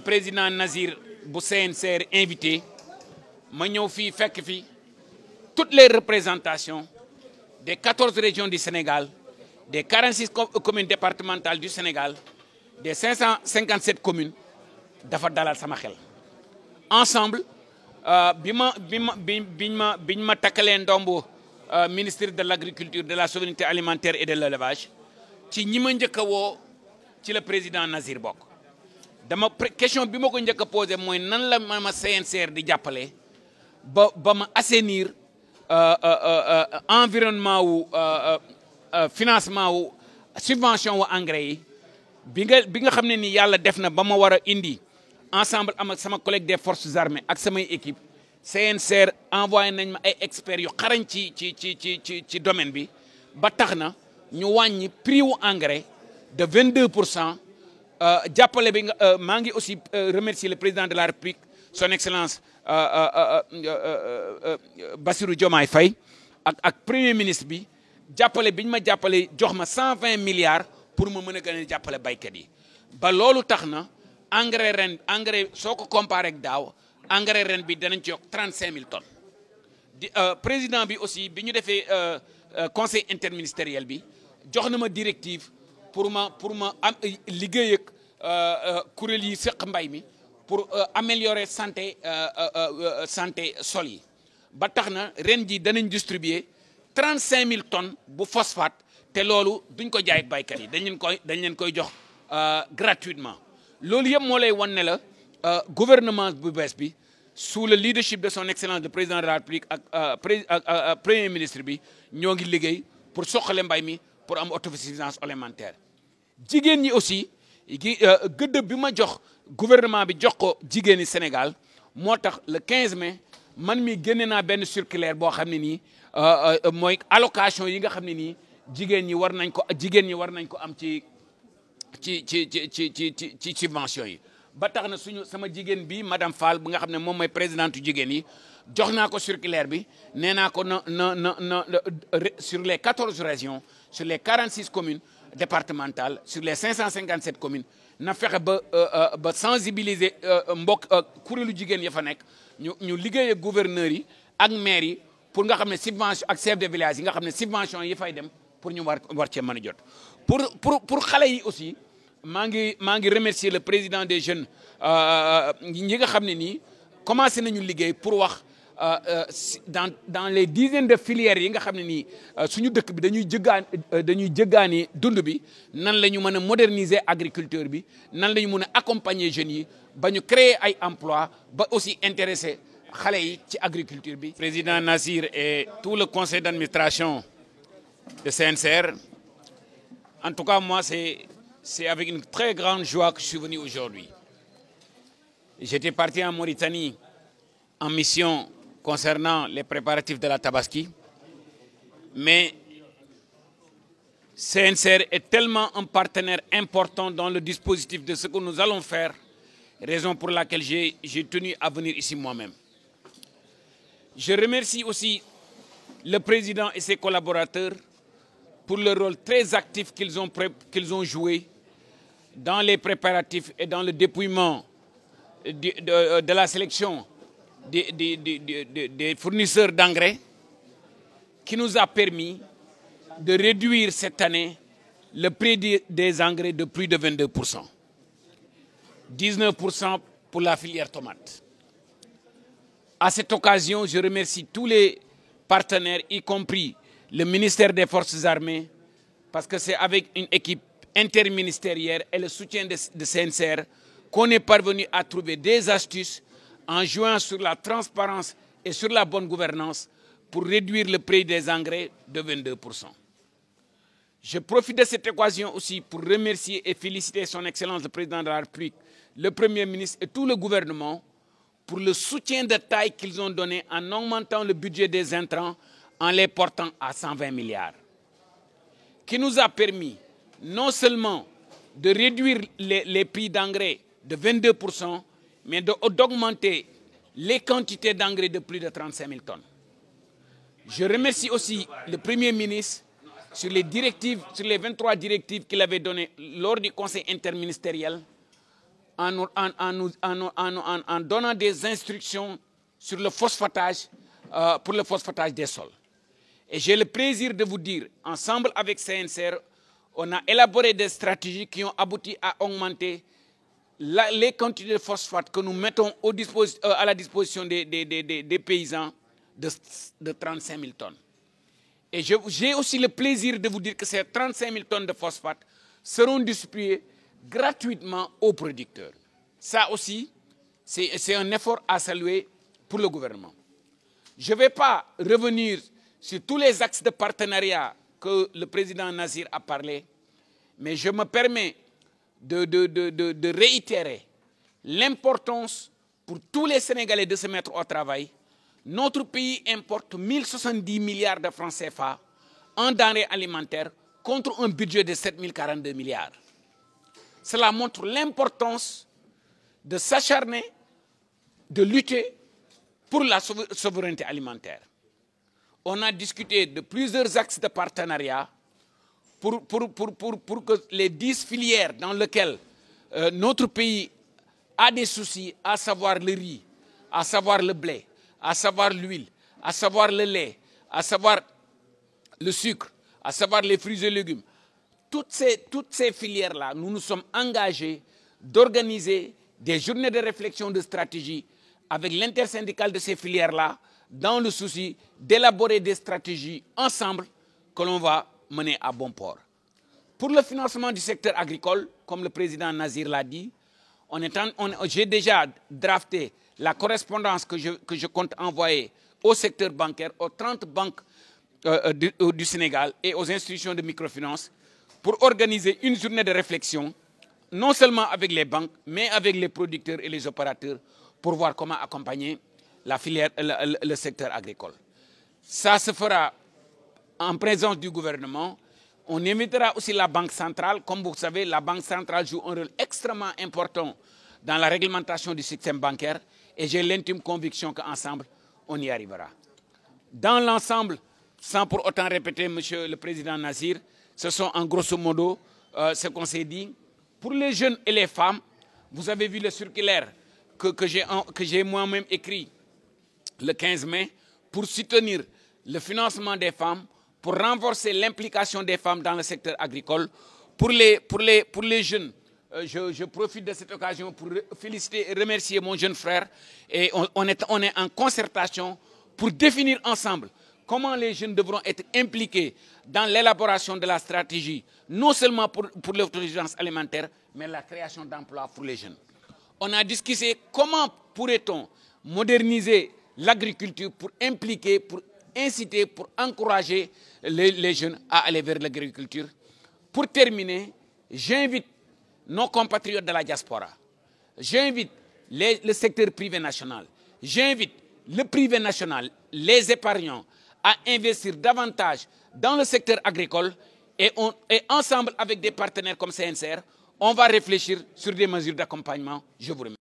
président Nazir bu CNCR invité ma ñëw fii fekk fi toutes les représentations des 14 régions du Sénégal, des 46 communes départementales du Sénégal, des 557 communes dafa dalal sama xel. Ensemble biñ ma takkalee ndombo ministre de l'agriculture, de la souveraineté alimentaire et de l'élevage ci ñi ma njëkk a woo ci le président Nazir bokk. Question bi ma ko njëkk a posé mooy nan la ma CNCR di jàppale ba ma assainir environnement wu financement wu subvention wu engrais yi bi nga xam ne ni yàlla def na ba ma war a indi ensemble am ak sama collègue des forces armées ak samay équipe CNCR envoyé nañ ma ay experts yu xarañ ci domaine bi ba tax na ñu wàññi prix wu engrais de 22%. jàppale bi nga maa ngi aussi remercier le président de la République son excellence Bassirou Diomaye Faye ak premier ministre bi jàppale biñ ma jàppale jox ma 120 milliards pour ma mën a gën a jàppale baykat yi ba loolu tax na engrais soo ko comparé ak daaw engrais ren bi danañ ci yokk 35 000 tonnes président bi aussi bi ñu defee conseil interministériel bi jox na ma directive pour ma am liggéey ak kuréel yi seq mbay mi pour améliorer santé sol yi ba tax na ren ji danañ distribuer 35 000 tonnes bu phosphate te loolu duñ ko jaay baykat yi dañ leen koy jox gratuitement. loolu yëpp moo lay wan ne la gouvernement bu bees bi sous le leadership de son excellence le président de la République ak premier ministre bi ñoo ngi liggéey pour soqale mbay mi pour am autosuffisance alimentaire. jigéen ñi aussi gëdd bi ma jox gouvernement bi jox ko jigéen ñi Sénégal moo tax le 15 mai man mi génne naa benn circulaire boo xam ne nii mooy allocation yi nga xam ne nii jigéen ñi war nañ ko am ci subvention yi. ba tax na sama jigéen bi madame Fall bu nga xam ne moom mooy présidente jigéen yi jox naa ko circulaire bi nee naa ko sur les 14 régions sur les 46 communes départementales sur les 557 communes na fexe ba sensibiliser mbokk kuréelu jigéen ya fa nekk ñu liggéey ak gouverneurs yi ak maires yi pour nga xam ne subvention ak chef de village yi nga xam ne subvention yi fay dem pour ñu war cee mën a jot pour xale yi aussi maa ngi remercier le président des jeunes ñi nga xam ne nii commencé nañu liggéey pour wax dans les dizaines de filières yi nga xam ne nii suñu dëkk bi dañuy jëggaani dund bi nan la ñu mën a moderniser agriculture bi nan la ñu mën a accompagner jeunes yi ba ñu créer ay emplois ba aussi intéresser xale yi ci agriculture bi. Président Nazir et tout le conseil d'administration de CNCR, en tout cas moi c'est avec une très grande joie que je suis venu aujourd'hui. J'étais parti en Mauritanie en mission concernant les préparatifs de la Tabaski, mais CNCR est tellement un partenaire important dans le dispositif de ce que nous allons faire, raison pour laquelle j'ai tenu à venir ici moi-même. Je remercie aussi le président et ses collaborateurs pour le rôle très actif qu'ils ont joué dans les préparatifs et dans le dépouillement de la sélection des fournisseurs d'engrais, qui nous a permis de réduire cette année le prix des engrais de plus de 22%. 19% pour la filière tomate. À cette occasion, je remercie tous les partenaires, y compris le ministère des Forces armées, parce que c'est avec une équipe interministérielle et le soutien de CNCR qu'on est parvenu à trouver des astuces en jouant sur la transparence et sur la bonne gouvernance pour réduire le prix des engrais de 22%. Je profite de cette occasion aussi pour remercier et féliciter son Excellence le Président de la République, le Premier ministre et tout le gouvernement pour le soutien de taille qu'ils ont donné en augmentant le budget des intrants en les portant à 120 milliards, qui nous a permis non seulement de réduire les prix d'engrais de 22%, mais d'augmenter les quantités d'engrais de plus de 35 000 tonnes. Je remercie aussi le Premier ministre, sur les directives, sur les 23 directives qu'il avait données lors du conseil interministériel en donnant des instructions sur le phosphatage, pour le phosphatage des sols. Et j'ai le plaisir de vous dire, ensemble avec CNCR, on a élaboré des stratégies qui ont abouti à augmenter les quantités de phosphate que nous mettons à la disposition des paysans de 35 000 tonnes. Et j'ai aussi le plaisir de vous dire que ces 35 000 tonnes de phosphate seront distribuées gratuitement aux producteurs. Ça aussi, c'est un effort à saluer pour le gouvernement. Je ne vais pas revenir sur tous les axes de partenariat que le président Nazir a parlé, mais je me permets de réitérer l'importance pour tous les Sénégalais de se mettre au travail. Notre pays importe 1070 milliards de francs CFA en denrées alimentaires contre un budget de 7042 milliards. Cela montre l'importance de s'acharner, de lutter pour la souveraineté alimentaire. On a discuté de plusieurs axes de partenariat pour que les 10 filières dans lesquelles notre pays a des soucis, à savoir le riz, à savoir le blé, à savoir l'huile, à savoir le lait, à savoir le sucre, à savoir les fruits et légumes. Toutes ces filières-là, nous nous sommes engagés d'organiser des journées de réflexion de stratégie avec l'intersyndicale de ces filières-là dans le souci d'élaborer des stratégies ensemble que l'on va mener à bon port. Pour le financement du secteur agricole, comme le président Nazir l'a dit, j'ai déjà drafté la correspondance que je compte envoyer au secteur bancaire, aux 30 banques du Sénégal et aux institutions de microfinance pour organiser une journée de réflexion, non seulement avec les banques, mais avec les producteurs et les opérateurs pour voir comment accompagner la filière, le secteur agricole. Ça se fera en présence du gouvernement. On invitera aussi la Banque centrale. Comme vous savez, la Banque centrale joue un rôle extrêmement important dans la réglementation du système bancaire et j'ai l'intime conviction qu'ensemble, on y arrivera. Dans l'ensemble, sans pour autant répéter, Monsieur le Président Nazir, ce sont en grosso modo ce qu'on s'est dit. Pour les jeunes et les femmes, vous avez vu le circulaire que j'ai moi-même écrit le 15 mai pour soutenir le financement des femmes, pour renforcer l'implication des femmes dans le secteur agricole. Pour les jeunes, je profite de cette occasion pour féliciter et remercier mon jeune frère. Et on est en concertation pour définir ensemble comment les jeunes devront être impliqués dans l'élaboration de la stratégie, non seulement pour l'autosuffisance alimentaire, mais la création d'emplois pour les jeunes. On a discuté comment pourrait-on moderniser l'agriculture pour impliquer, pour inciter, pour encourager les jeunes à aller vers l'agriculture. Pour terminer, j'invite nos compatriotes de la diaspora, j'invite le secteur privé national, j'invite le privé national, les épargnants, à investir davantage dans le secteur agricole et ensemble avec des partenaires comme CNCR, on va réfléchir sur des mesures d'accompagnement. Je vous remercie.